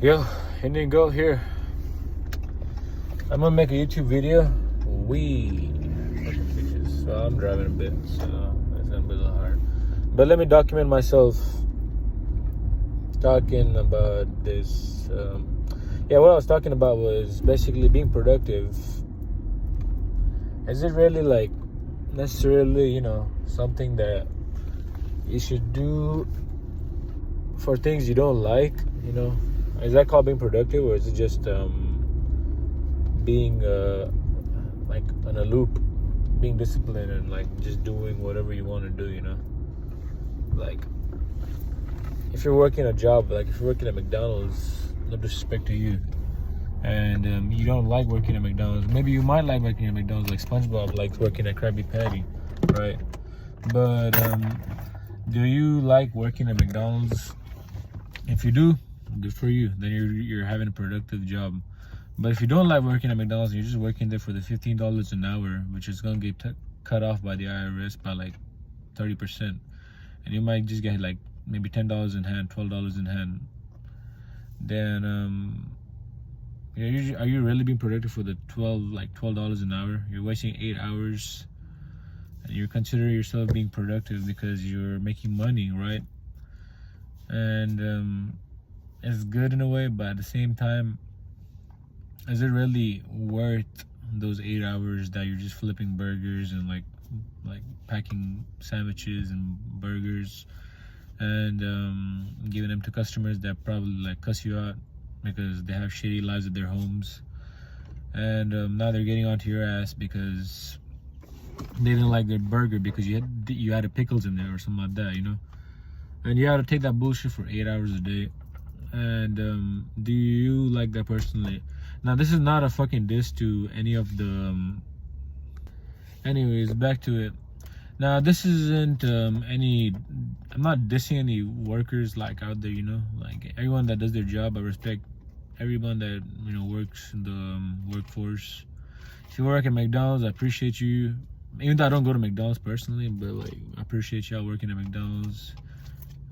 Yo, Indigo here. I'm gonna make a YouTube video. So I'm driving a bit, so it's gonna be a little hard. But let me document myself talking about this. What I was talking about was basically being productive. Is it really like necessarily, something that you should do for things you don't like? Is that called being productive, or is it just being like on a loop, being disciplined and like just doing whatever you want to do? Like if you're working a job, like if you're working at McDonald's, no disrespect to you, and you don't like working at McDonald's. Maybe you might like working at McDonald's, like SpongeBob likes working at Krabby Patty, right? But do you like working at McDonald's? If you do, good for you. Then you're having a productive job. But if you don't like working at McDonald's and you're just working there for the $15 an hour, which is gonna get cut off by the IRS by like 30%, and you might just get like maybe $10 in hand, $12 in hand, then are you really being productive for the $12 an hour? You're wasting 8 hours, and you consider yourself being productive because you're making money, right? And it's good in a way, but at the same time, is it really worth those 8 hours that you're just flipping burgers and like packing sandwiches and burgers and giving them to customers that probably like cuss you out because they have shitty lives at their homes, and now they're getting onto your ass because they didn't like their burger because you had pickles in there or something like that, and you had to take that bullshit for 8 hours a day. And do you like that personally? Now, this is not a fucking diss to any of the anyways, back to it. Now, this isn't I'm not dissing any workers like out there, like everyone that does their job. I respect everyone that works in the workforce. If you work at McDonald's, I appreciate you, even though I don't go to McDonald's personally, but like I appreciate y'all working at McDonald's.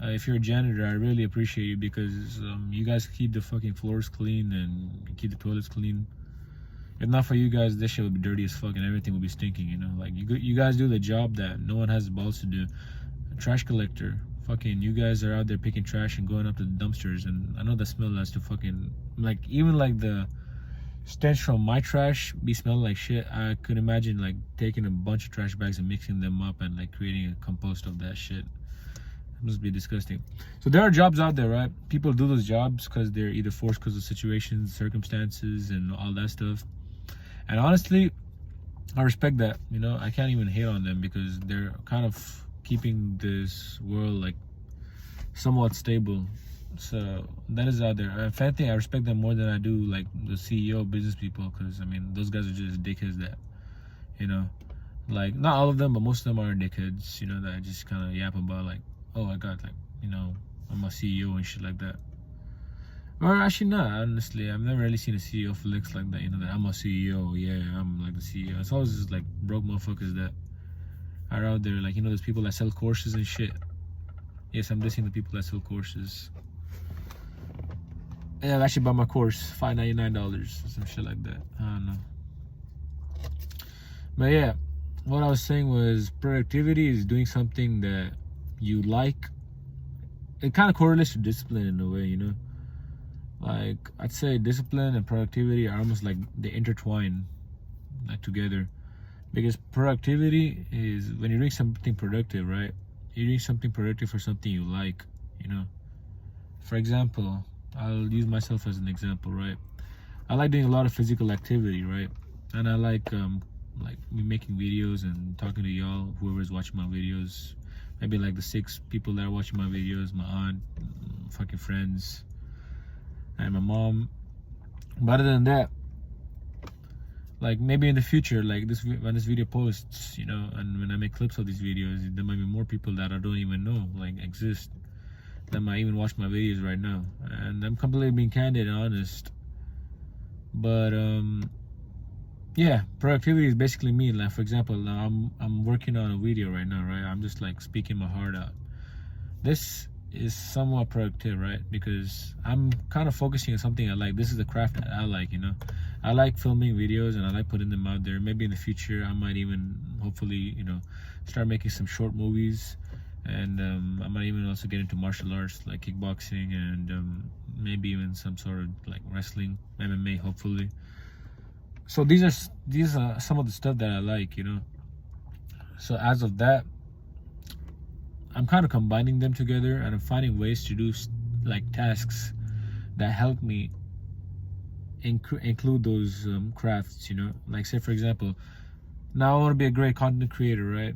If you're a janitor, I really appreciate you because you guys keep the fucking floors clean and keep the toilets clean. If not for you guys, this shit would be dirty as fuck and everything would be stinking, Like, you guys do the job that no one has the balls to do. A trash collector, fucking, you guys are out there picking trash and going up to the dumpsters, and I know the smell has to fucking, like, even like the stench from my trash be smelling like shit. I could imagine like taking a bunch of trash bags and mixing them up and like creating a compost of that shit. It must be disgusting. So there are jobs out there, right? People do those jobs because they're either forced because of situations, circumstances, and all that stuff. And honestly, I respect that. I can't even hate on them because they're kind of keeping this world like somewhat stable. So that is out there. If anything, I respect them more than I do like the CEO business people, because those guys are just dickheads that, like, not all of them, but most of them are dickheads, that just kind of yap about like, oh, I got like, I'm a CEO and shit like that. Or actually not, honestly. I've never really seen a CEO flex like that, that I'm a CEO, yeah, I'm like the CEO. It's always just like broke motherfuckers that are out there, like, those people that sell courses and shit. Yes, I'm dissing the people that sell courses. Yeah, I've actually bought my course, $599 or some shit like that. I don't know. But yeah, what I was saying was productivity is doing something that you like. It kind of correlates to discipline in a way, Like, I'd say discipline and productivity are almost like they intertwine like together, because productivity is when you're doing something productive, right? You're doing something productive for something you like, For example, I'll use myself as an example, right? I like doing a lot of physical activity, right? And I like me making videos and talking to y'all, whoever's watching my videos. Maybe like the 6 people that are watching my videos, my aunt, fucking friends, and my mom. But other than that, like maybe in the future, like when this video posts, and when I make clips of these videos, there might be more people that I don't even know like exist that might even watch my videos right now. And I'm completely being candid and honest. But yeah, productivity is basically me. Like, for example, now I'm working on a video right now, right? I'm just like speaking my heart out. This is somewhat productive, right? Because I'm kind of focusing on something I like. This is the craft that I like, you know. I like filming videos and I like putting them out there. Maybe in the future I might even hopefully, you know, start making some short movies, and I might even also get into martial arts like kickboxing, and maybe even some sort of like wrestling, MMA, hopefully. So these are some of the stuff that I like, you know. So as of that, I'm kind of combining them together, and I'm finding ways to do like tasks that help me include those crafts, you know. Like, say for example, now I want to be a great content creator, right?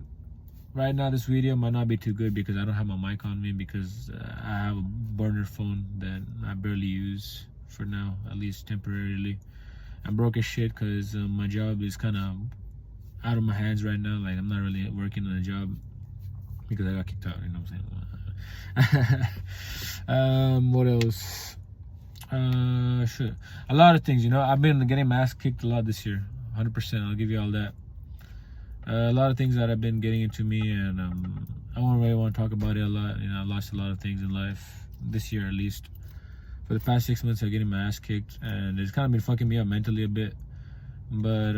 Right now this video might not be too good because I don't have my mic on me, because I have a burner phone that I barely use for now, at least temporarily. I'm broke as shit because my job is kind of out of my hands right now. Like, I'm not really working on a job because I got kicked out, you know what I'm saying? What else? Shit. A lot of things, you know. I've been getting my ass kicked a lot this year, 100%. I'll give you all that. A lot of things that have been getting into me, and I don't really want to talk about it a lot. You know, I lost a lot of things in life this year, at least. For the past 6 months, I'm getting my ass kicked, and it's kind of been fucking me up mentally a bit. But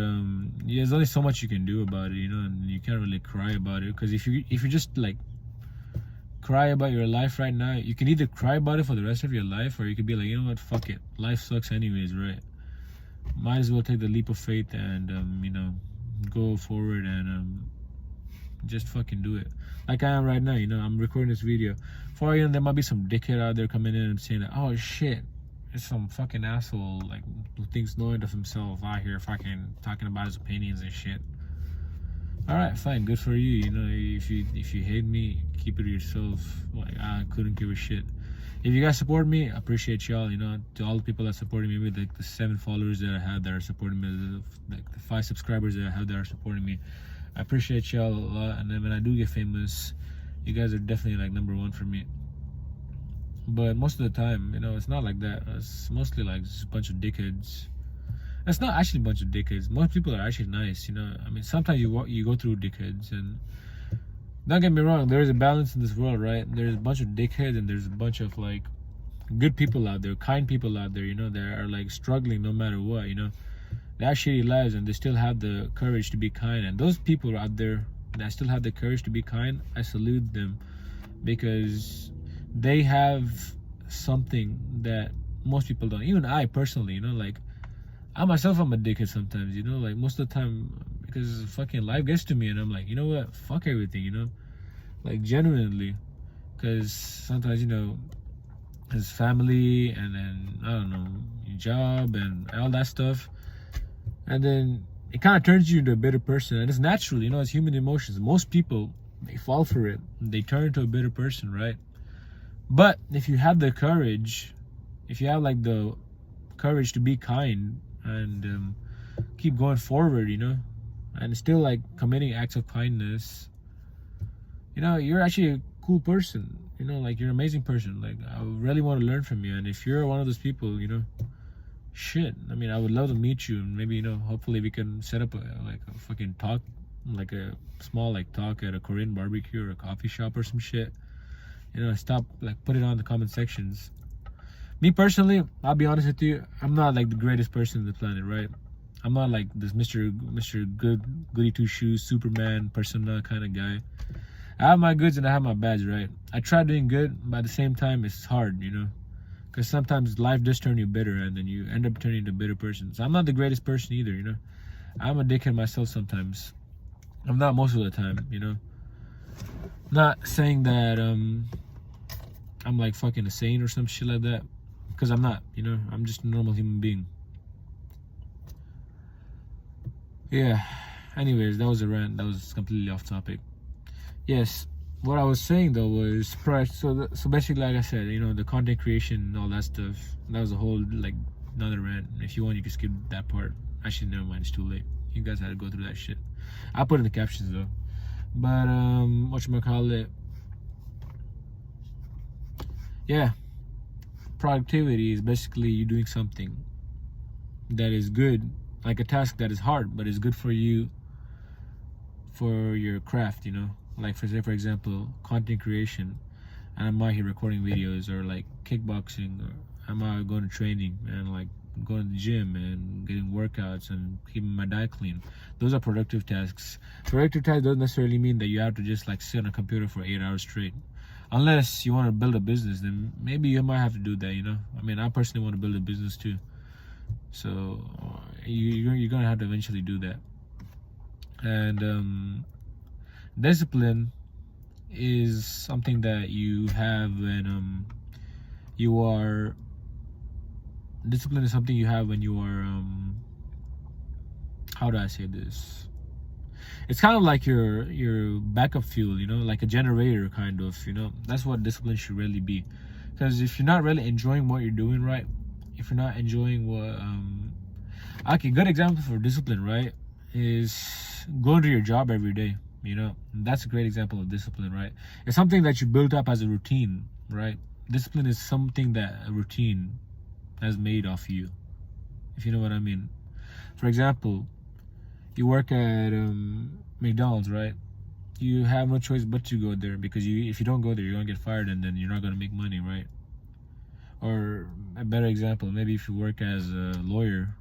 yeah, there's only so much you can do about it, you know, and you can't really cry about it, because if you just like cry about your life right now, you can either cry about it for the rest of your life, or you could be like, you know what, fuck it, life sucks anyways, right? Might as well take the leap of faith and you know, go forward and just fucking do it. Like I am right now, you know. I'm recording this video. For you know, there might be some dickhead out there coming in and saying that, oh shit, it's some fucking asshole like who thinks no end of himself out here fucking talking about his opinions and shit. All right, fine, good for you. You know, if you hate me, keep it to yourself. Like, I couldn't give a shit. If you guys support me, I appreciate y'all. You know, to all the people that supported me, with like the 7 followers that I have that are supporting me, like the 5 subscribers that I have that are supporting me, I appreciate y'all a lot. And then when I do get famous, you guys are definitely like #1 for me. But most of the time, you know, it's not like that. It's mostly like just a bunch of dickheads. It's not actually a bunch of dickheads. Most people are actually nice, you know. I mean, sometimes you go through dickheads, and don't get me wrong, there is a balance in this world, right? There's a bunch of dickheads and there's a bunch of like good people out there, kind people out there, you know, that are like struggling no matter what, you know. They have shitty lives and they still have the courage to be kind. And those people out there that still have the courage to be kind, I salute them, because they have something that most people don't. Even I personally, you know, like I myself, I'm a dickhead sometimes, you know, like most of the time, because fucking life gets to me and I'm like, you know what, fuck everything, you know, like genuinely, because sometimes, you know, his family and then, I don't know, your job and all that stuff, and then it kind of turns you into a bitter person. And it's natural, you know, it's human emotions. Most people, they fall for it, they turn into a bitter person, right? But if you have the courage, if you have like the courage to be kind and keep going forward, you know, and still like committing acts of kindness, you know, you're actually a cool person, you know, like you're an amazing person. Like, I really want to learn from you. And if you're one of those people, you know, shit, I mean, I would love to meet you, and maybe, you know, hopefully we can set up a fucking talk, like a small like talk at a Korean barbecue or a coffee shop or some shit, you know. Stop, like, put it on the comment sections. Me personally, I'll be honest with you, I'm not like the greatest person on the planet, right? I'm not like this Mr. Goody Two Shoes, Superman persona kind of guy. I have my goods and I have my bads, right? I try doing good, but at the same time, it's hard, you know, because sometimes life does turn you bitter, and then you end up turning into a bitter person. So I'm not the greatest person either, you know. I'm a dickhead myself sometimes. I'm not most of the time, you know. Not saying that I'm like fucking a saint or some shit like that, because I'm not, you know. I'm just a normal human being. Yeah, anyways, that was a rant. That was completely off topic. Yes, what I was saying though was, so basically, like I said, you know, the content creation and all that stuff, that was a whole like another rant. If you want, you can skip that part. Actually, never mind, it's too late. You guys had to go through that shit. I'll put it in the captions though. But whatchamacallit, yeah, productivity is basically you doing something that is good, like a task that is hard but is good for you, for your craft, you know. Like, for example, content creation. and I'm out here recording videos, or like kickboxing, or I'm out going to training and like going to the gym and getting workouts and keeping my diet clean. Those are productive tasks. Productive tasks doesn't necessarily mean that you have to just like sit on a computer for 8 hours straight. Unless you want to build a business, then maybe you might have to do that, you know. I mean, I personally want to build a business too, so you're gonna have to eventually do that. And discipline is something that you have when you are discipline is something you have when you are how do I say this? It's kind of like your backup fuel, you know, like a generator kind of, you know. That's what discipline should really be. Because if you're not really enjoying what you're doing, right? If you're not enjoying what okay, good example for discipline, right, is going to your job every day, you know. That's a great example of discipline, right? It's something that you built up as a routine, right? Discipline is something that a routine has made of you, if you know what I mean. For example, you work at McDonald's, right? You have no choice but to go there, because if you don't go there, you're gonna get fired, and then you're not gonna make money, right? Or a better example, maybe if you work as a lawyer,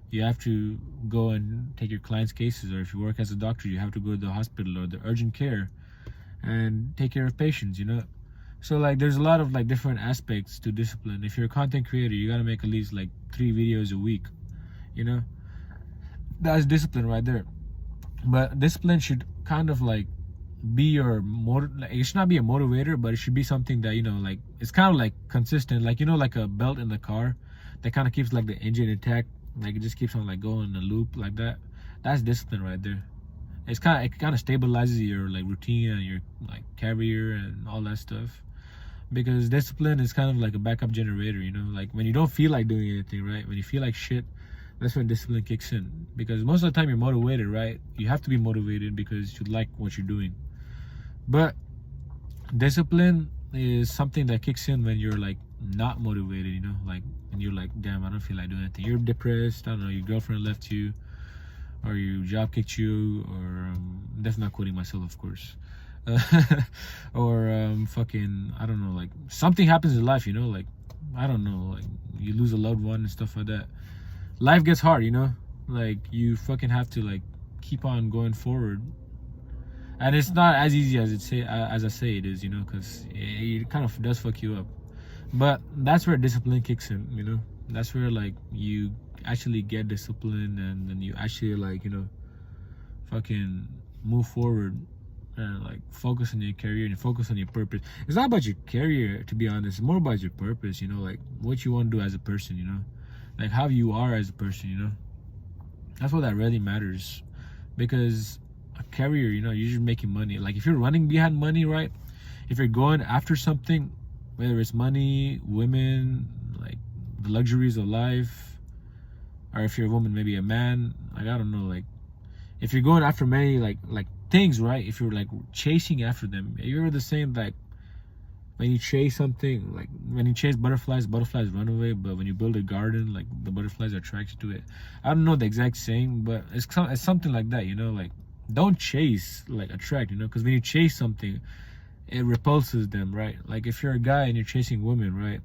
you have to go and take your clients' cases. Or if you work as a doctor, you have to go to the hospital or the urgent care and take care of patients, you know. So like there's a lot of like different aspects to discipline. If you're a content creator, you gotta make at least like 3 videos a week, you know. That's discipline right there. But discipline should kind of like be your like, it should not be a motivator, but it should be something that, you know, like it's kind of like consistent, like, you know, like a belt in the car that kind of keeps like the engine intact, like it just keeps on like going in a loop like that. That's discipline right there. It kind of stabilizes your like routine and your like career and all that stuff, because discipline is kind of like a backup generator, you know. Like when you don't feel like doing anything, right, when you feel like shit, that's when discipline kicks in. Because most of the time you're motivated, right? You have to be motivated because you like what you're doing. But discipline is something that kicks in when you're like not motivated, you know, like when you're like, damn, I don't feel like doing anything. You're depressed, I don't know, your girlfriend left you, or your job kicked you, or that's not quoting myself, of course. Or fucking, I don't know, like something happens in life, you know, like I don't know, like you lose a loved one and stuff like that. Life gets hard, you know, like you fucking have to like keep on going forward, and it's not as easy as I say it is, you know, because it kind of does fuck you up. But that's where discipline kicks in, you know. That's where like you actually get discipline, and then you actually like, you know, fucking move forward and like focus on your career and focus on your purpose. It's not about your career, to be honest. It's more about your purpose, you know, like what you want to do as a person, you know, like how you are as a person, you know. That's what that really matters. Because a career, you know, you're just making money. Like if you're running behind money, right, if you're going after something, whether it's money, women, like the luxuries of life, or if you're a woman, maybe a man, like I don't know, like if you're going after many like things, right, if you're like chasing after them, you're the same like when you chase something, like when you chase butterflies run away, but when you build a garden, like the butterflies are attracted to it. I don't know the exact saying, but it's something like that, you know. Like don't chase, like attract, you know, because when you chase something, it repulses them, right? Like if you're a guy and you're chasing women, right,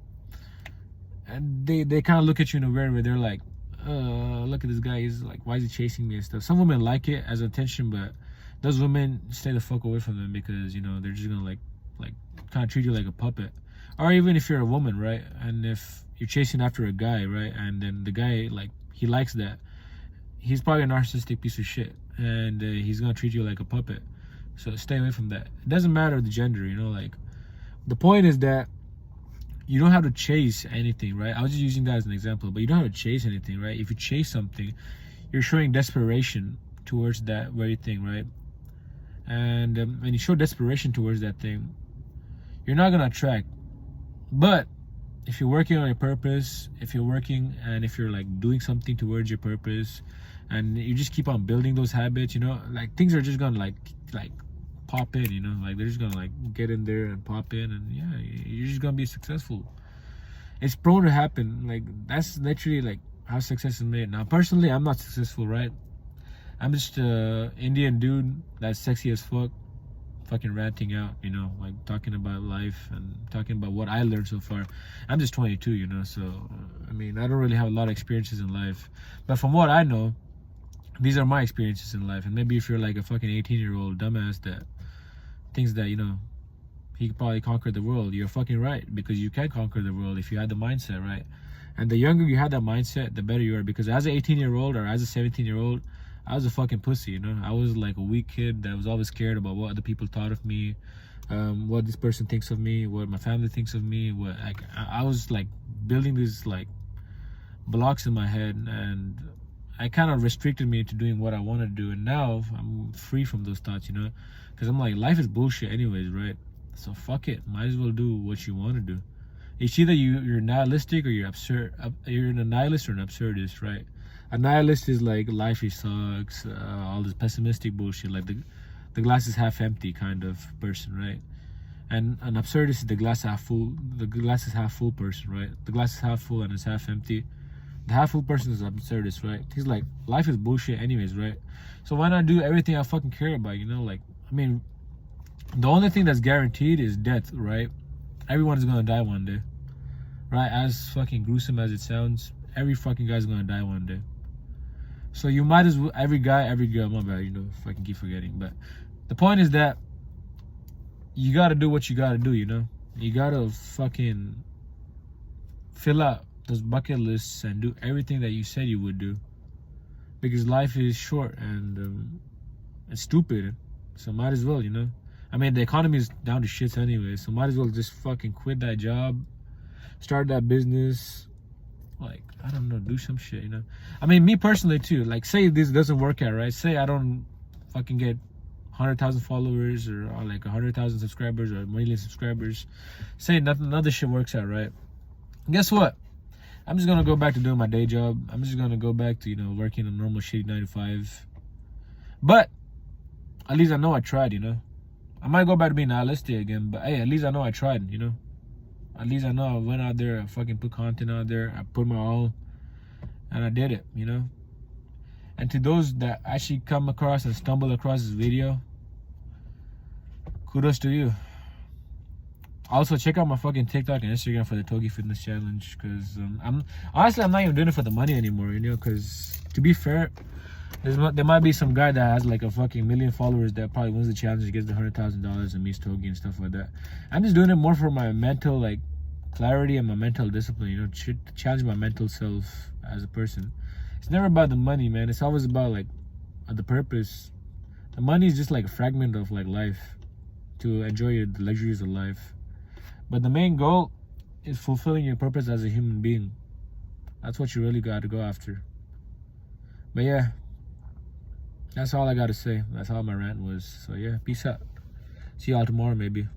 and they kind of look at you in a weird way. They're like, look at this guy, he's like, why is he chasing me and stuff. Some women like it as attention, but those women stay the fuck away from them, because, you know, they're just gonna like kind of treat you like a puppet. Or even if you're a woman, right, and if you're chasing after a guy, right, and then the guy, like, he likes that, he's probably a narcissistic piece of shit, and he's gonna treat you like a puppet. So stay away from that. It doesn't matter the gender, you know. Like the point is that you don't have to chase anything, right? I was just using that as an example, but you don't have to chase anything, right? If you chase something, you're showing desperation towards that very thing, right? And when you show desperation towards that thing, you're not gonna attract. But if you're working on your purpose, if you're working and if you're like doing something towards your purpose, and you just keep on building those habits, you know, like things are just gonna like pop in, you know, like they're just gonna like get in there and pop in, and yeah, you're just gonna be successful. It's prone to happen. Like that's literally like how success is made. Now personally, I'm not successful, right? I'm just a Indian dude that's sexy as fuck, fucking ranting out, you know, like talking about life and talking about what I learned so far. I'm just 22, you know, so I mean, I don't really have a lot of experiences in life, but from what I know, these are my experiences in life. And maybe if you're like a fucking 18-year-old dumbass that thinks that, you know, he could probably conquer the world, you're fucking right, because you can conquer the world if you had the mindset right. And the younger you had that mindset, the better you are. Because as an 18-year-old or as a 17-year-old, I was a fucking pussy, you know. I was like a weak kid that was always scared about what other people thought of me, what this person thinks of me, what my family thinks of me. What I was like building these like blocks in my head, and I kind of restricted me to doing what I want to do. And now I'm free from those thoughts, you know, because I'm like, life is bullshit anyways, right? So fuck it, might as well do what you want to do. It's either you're nihilistic or you're absurd. You're a nihilist or an absurdist, right? A nihilist is like life sucks, all this pessimistic bullshit, like the glass is half empty kind of person, right? And an absurdist is the glass half full. The glass is half full person, right? The glass is half full and it's half empty. The half full person is an absurdist, right? He's like, life is bullshit anyways, right? So why not do everything I fucking care about, you know? Like, I mean, the only thing that's guaranteed is death, right? Everyone is gonna die one day, right? As fucking gruesome as it sounds, every fucking guy's gonna die one day. So you might as well, every guy, every girl, my bad, you know, if I can keep forgetting. But the point is that you gotta do what you gotta do, you know? You gotta fucking fill out those bucket lists and do everything that you said you would do. Because life is short and it's stupid. So might as well, you know? I mean, the economy is down to shits anyway, so might as well just fucking quit that job, start that business, like, I don't know, do some shit, you know? I mean, me personally too, like, say this doesn't work out, right? Say I don't fucking get 100,000 followers or like 100,000 subscribers or 1,000,000 subscribers. Say nothing, none of this shit works out, right? Guess what? I'm just gonna go back to doing my day job. I'm just gonna go back to, you know, working a normal shitty 9 to 5. But at least I know I tried, you know? I might go back to being nihilistic again, but hey, at least I know I tried, you know? At least I know I went out there, I fucking put content out there, I put my all, and I did it, you know? And to those that actually come across and stumble across this video, kudos to you. Also, check out my fucking TikTok and Instagram for the Togi Fitness Challenge, because I'm not even doing it for the money anymore, you know? Because to be fair, there might be some guy that has like a fucking million followers that probably wins the challenge and gets the $100,000 and meets Togi and stuff like that. I'm just doing it more for my mental like clarity and my mental discipline, you know, to challenge my mental self as a person. It's never about the money, man. It's always about like the purpose. The money is just like a fragment of like life to enjoy the luxuries of life. But the main goal is fulfilling your purpose as a human being. That's what you really got to go after. But yeah, that's all I got to say. That's all my rant was. So yeah, peace out. See y'all tomorrow maybe.